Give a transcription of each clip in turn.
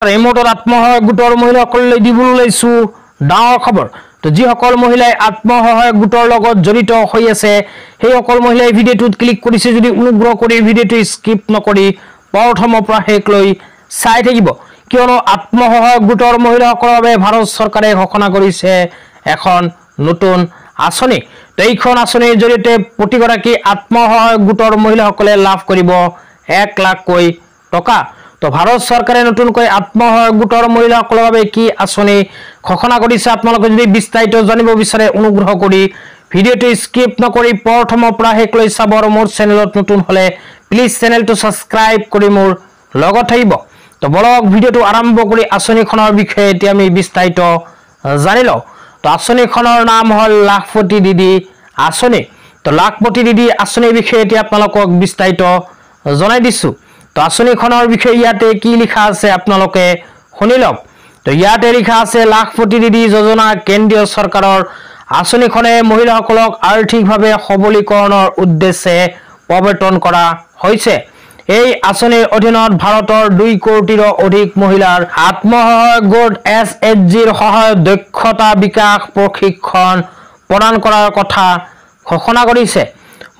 ৰিমোটৰ আত্মসহায়ক গোটৰ মহিলাসকললৈ দিবলৈ লৈছো ডাঙৰ খবৰ। তো যিসকল মহিলাই আত্মসহায়ক গোটৰ লগত জড়িত হৈ আছে সেই সকল মহিলাই ভিডিঅ'টোত ক্লিক কৰিছে যদি অনুগ্ৰহ কৰি ভিডিঅ'টো স্কিপ নকৰি প্ৰথমৰ পৰা শেষলৈ চাই থাকিব, কিয়নো আত্মসহায়ক গোটৰ মহিলাসকলৰ বাবে ভাৰত চৰকাৰে ঘোষণা কৰিছে এখন নতুন আঁচনি। তো এইখন আঁচনিৰ জৰিয়তে প্ৰতিগৰাকী আত্মসহায়ক গোটৰ মহিলাসকলে লাভ কৰিব 1 লাখকৈ টকা। তো ভাৰত চৰকাৰে নতুনকৈ আত্মসহায়ক গোটৰ মহিলাসকলৰ বাবে কি আঁচনি ঘোষণা কৰিছে আপোনালোকে যদি বিস্তাৰিত জানিব বিচাৰে অনুগ্ৰহ কৰি ভিডিঅ'টো স্কিপ নকৰি প্ৰথমৰ পৰা শেষলৈ চাব আৰু মোৰ চেনেলত নতুন হলে প্লিজ চেনেলটো ছাবস্ক্ৰাইব কৰি মোৰ লগত থাকিব। তো বলক ভিডিঅ'টো আৰম্ভ কৰি আঁচনিখনৰ বিষয়ে এতিয়া আমি বিস্তাৰিত জানি লওঁ। তো আঁচনিখনৰ নাম হ'ল লাখপতি দিদি আঁচনি। তো লাখপতি দিদি আঁচনিৰ বিষয়ে এতিয়া আপোনালোকক বিস্তাৰিত জনাই দিছো। তো আঁচনিখনৰ বিষয়ে ইয়াতে কি লিখা আছে আপোনালোকে শুনি লওক। তো ইয়াতে লিখা আছে লাখপতি দিদি যোজনা কেন্দ্ৰীয় চৰকাৰৰ আঁচনিখনে মহিলাসকলক আৰ্থিকভাৱে সবলীকৰণৰ উদ্দেশ্যে প্ৰৱৰ্তন কৰা হৈছে। এই আঁচনিৰ অধীনত ভাৰতৰ 2 কোটিৰো অধিক মহিলাৰ আত্মসহায়ক গোট SHGৰ সহায়ত দক্ষতা বিকাশ প্ৰশিক্ষণ প্ৰদান কৰাৰ কথা ঘোষণা কৰিছে।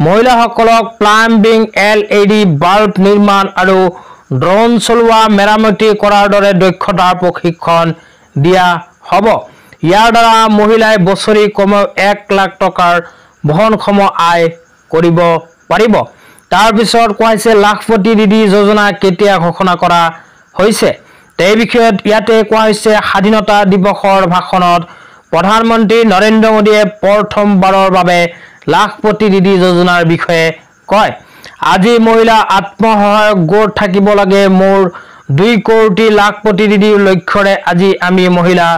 মহিলাসকলক প্লাম্বিং, LED বাল্ব নিৰ্মাণ আৰু ড্ৰোন চলোৱা মেৰামতি কৰাৰ দৰে দক্ষতাৰ প্ৰশিক্ষণ দিয়া হ'ব। ইয়াৰ দ্বাৰা মহিলাই বছৰি কমেও 1 লাখ টকাৰ বহনক্ষম আয় কৰিব পাৰিব। তাৰ পিছত কোৱা হৈছে লাখপতি দিদি যোজনা কেতিয়া ঘোষণা কৰা হৈছে। এই বিষয়ত ইয়াতে কোৱা হৈছে স্বাধীনতা দিৱসৰ ভাষণত প্ৰধানমন্ত্ৰী নৰেন্দ্ৰ মোদীয়ে প্ৰথমবাৰৰ বাবে লাখপতি দিদি যোজনাৰ বিষয়ে কয়। আজি মহিলা আত্মসহায়ক গোট থাকিব লাগে মোৰ 2 কোটি লাখপতি দিদিৰ লক্ষ্যৰে আজি আমি মহিলা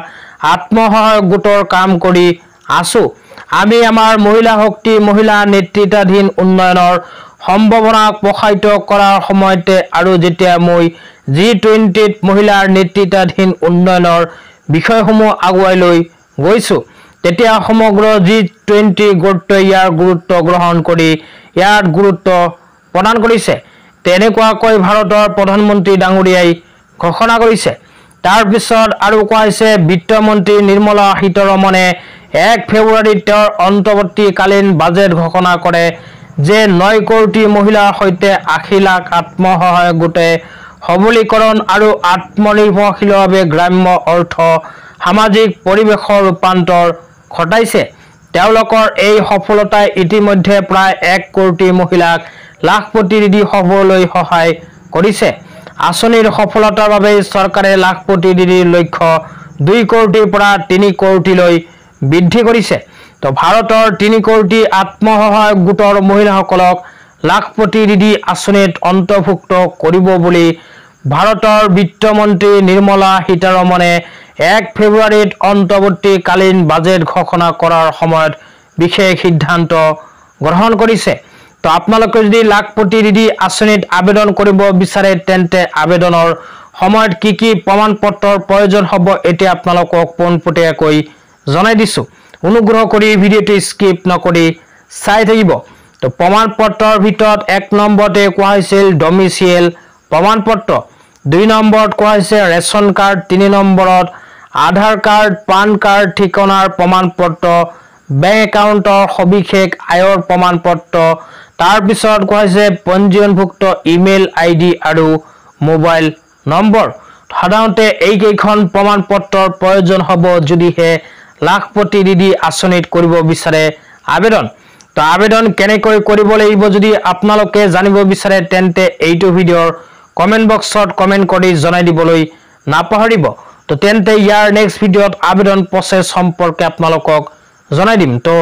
আত্মসহায়ক গোটৰ কাম কৰি আছো। আমি আমাৰ মহিলা শক্তি, মহিলা নেতৃত্বাধীন উন্নয়নৰ সম্ভাৱনাক প্ৰসাৰিত কৰাৰ সময়তে আৰু যেতিয়া মই G20ত মহিলাৰ নেতৃত্বাধীন উন্নয়নৰ বিষয়সমূহ আগুৱাই লৈ গৈছো তেতিয়া সমগ্ৰ G20 গোটটোৱে ইয়াৰ গুৰুত্ব গ্ৰহণ কৰি ইয়াত গুৰুত্ব প্ৰদান কৰিছে। তেনেকুৱাকৈ ভাৰতৰ প্ৰধানমন্ত্ৰী ডাঙৰীয়াই ঘোষণা কৰিছে। তাৰ পিছত আৰু কোৱা হৈছে বিত্তমন্ত্ৰী নিৰ্মলা সীতাৰমণে 1 ফেব্ৰুৱাৰীত তেওঁৰ অন্তৱৰ্তীকালীন বাজেট ঘোষণা কৰে যে 9 কোটি মহিলাৰ সৈতে 80 লাখ আত্মসহায়ক গোটে সবলীকৰণ আৰু আত্মনিৰ্ভৰশীলভাৱে গ্ৰাম্য অৰ্থ সামাজিক পৰিৱেশৰ ৰূপান্তৰ ঘটাইছে। তেওঁলোকৰ এই সফলতাই ইতিমধ্যে প্ৰায় 1 কোটি মহিলাক লাখপতি দিদি হ'বলৈ সহায় কৰিছে। আঁচনিৰ সফলতাৰ বাবে চৰকাৰে লাখপতি দিদিৰ লক্ষ্য 2 কোটিৰ পৰা 3 কোটিলৈ বৃদ্ধি কৰিছে। তো ভাৰতৰ 3 কোটি আত্মসহায়ক গোটৰ মহিলাসকলক লাখপতি দিদি আঁচনিত অন্তৰ্ভুক্ত কৰিব বুলি ভাৰতৰ বিত্তমন্ত্ৰী নিৰ্মলা সীতাৰমণে 1 ফেব্ৰুৱাৰীত অন্তৱৰ্তীকালীন বাজেট ঘোষণা কৰাৰ সময়ত বিশেষ সিদ্ধান্ত গ্ৰহণ কৰিছে। তো আপোনালোকে যদি লাখপতি দিদি আঁচনিত আবেদন কৰিব বিচাৰে তেন্তে আবেদনৰ সময়ত কি কি প্ৰমাণ পত্ৰৰ প্ৰয়োজন হ'ব এতিয়া আপোনালোকক পোনপটীয়াকৈ জনাই দিছো। অনুগ্ৰহ কৰি ভিডিঅ'টো স্কিপ নকৰি চাই থাকিব। তো প্ৰমাণ পত্ৰৰ ভিতৰত 1 নম্বৰতে কোৱা হৈছিল ডমিচিয়েল প্ৰমাণ পত্ৰ, 2 নম্বৰত কোৱা হৈছে ৰেচন কাৰ্ড, 3 নম্বৰত আধাৰ কাৰ্ড, পান কাৰ্ড, ঠিকনাৰ প্ৰমাণ পত্ৰ, বেংক একাউণ্টৰ সবিশেষ, আয়ৰ প্ৰমাণ পত্ৰ। তাৰ পিছত কোৱা হৈছে পঞ্জীয়নভুক্ত ইমেইল ID আৰু মোবাইল নম্বৰ। সাধাৰণতে এইকেইখন প্ৰমাণ পত্ৰৰ প্ৰয়োজন হ'ব যদিহে লাখপতি দিদি আঁচনিত কৰিব বিচাৰে আবেদন। তো আবেদন কেনেকৈ কৰিব লাগিব যদি আপোনালোকে জানিব বিচাৰে তেন্তে এইটো ভিডিঅ'ৰ কমেণ্ট বক্সত কমেণ্ট কৰি জনাই দিবলৈ নাপাহৰিব। তো তেন্তে ইয়াৰ নেক্সট ভিডিঅ'ত আবেদন প্ৰচেছ সম্পৰ্কে আপোনালোকক জনাই দিম। তো